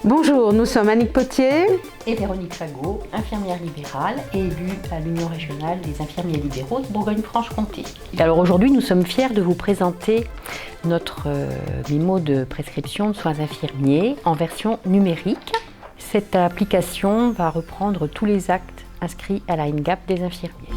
Bonjour, nous sommes Annick Potier et Véronique Fagot, infirmière libérale et élue à l'Union régionale des infirmiers libéraux de Bourgogne-Franche-Comté. Alors aujourd'hui, nous sommes fiers de vous présenter notre mémo de prescription de soins infirmiers en version numérique. Cette application va reprendre tous les actes inscrits à la NGAP des infirmiers.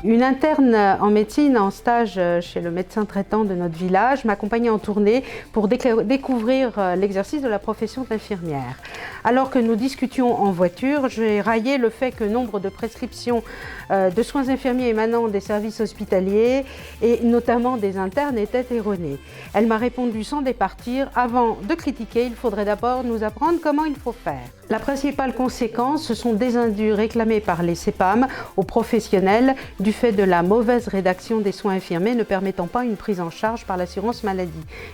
Une interne en médecine en stage chez le médecin traitant de notre village m'accompagnait en tournée pour découvrir l'exercice de la profession d'infirmière. Alors que nous discutions en voiture, j'ai raillé le fait que nombre de prescriptions de soins infirmiers émanant des services hospitaliers et notamment des internes étaient erronées. Elle m'a répondu sans départir: avant de critiquer, il faudrait d'abord nous apprendre comment il faut faire. La principale conséquence, ce sont des indus réclamés par les CEPAM aux professionnels du fait de la mauvaise rédaction des soins infirmiers ne permettant pas une prise en charge par l'assurance maladie,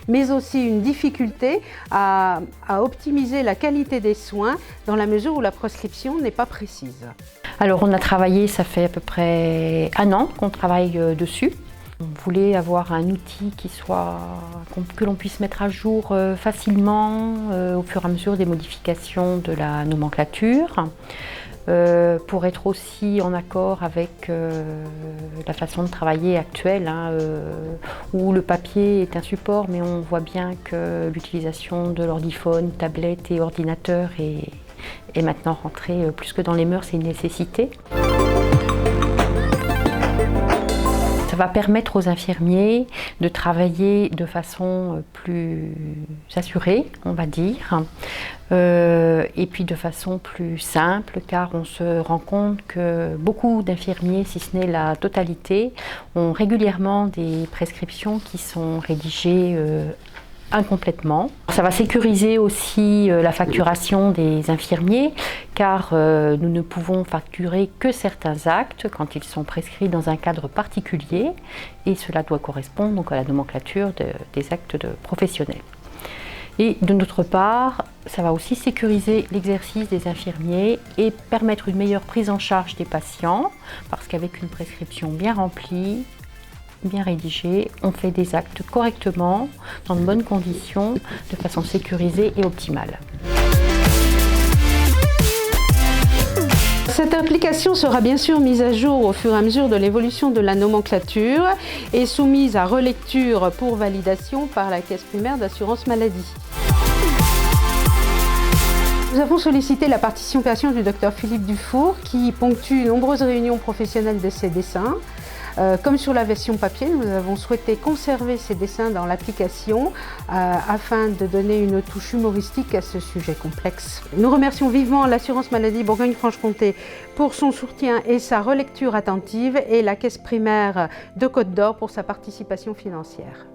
mais aussi une difficulté à optimiser la qualité des soins dans la mesure où la prescription n'est pas précise. Alors on a travaillé, ça fait à peu près 1 an qu'on travaille dessus. On voulait avoir un outil que l'on puisse mettre à jour facilement au fur et à mesure des modifications de la nomenclature, pour être aussi en accord avec la façon de travailler actuelle, où le papier est un support, mais on voit bien que l'utilisation de l'ordiphone, tablette et ordinateur est maintenant rentrée plus que dans les mœurs, c'est une nécessité. Ça va permettre aux infirmiers de travailler de façon plus assurée, on va dire, et puis de façon plus simple, car on se rend compte que beaucoup d'infirmiers, si ce n'est la totalité, ont régulièrement des prescriptions qui sont rédigées incomplètement. Ça va sécuriser aussi la facturation des infirmiers, car nous ne pouvons facturer que certains actes quand ils sont prescrits dans un cadre particulier, et cela doit correspondre donc à la nomenclature des actes professionnels. Et de notre part, ça va aussi sécuriser l'exercice des infirmiers et permettre une meilleure prise en charge des patients, parce qu'avec une prescription bien remplie, bien rédigé, on fait des actes correctement, dans de bonnes conditions, de façon sécurisée et optimale. Cette application sera bien sûr mise à jour au fur et à mesure de l'évolution de la nomenclature et soumise à relecture pour validation par la Caisse primaire d'assurance maladie. Nous avons sollicité la participation du Dr Philippe Dufour qui ponctue nombreuses réunions professionnelles de ses dessins. Comme sur la version papier, nous avons souhaité conserver ces dessins dans l'application afin de donner une touche humoristique à ce sujet complexe. Nous remercions vivement l'assurance maladie Bourgogne-Franche-Comté pour son soutien et sa relecture attentive et la Caisse primaire de Côte d'Or pour sa participation financière.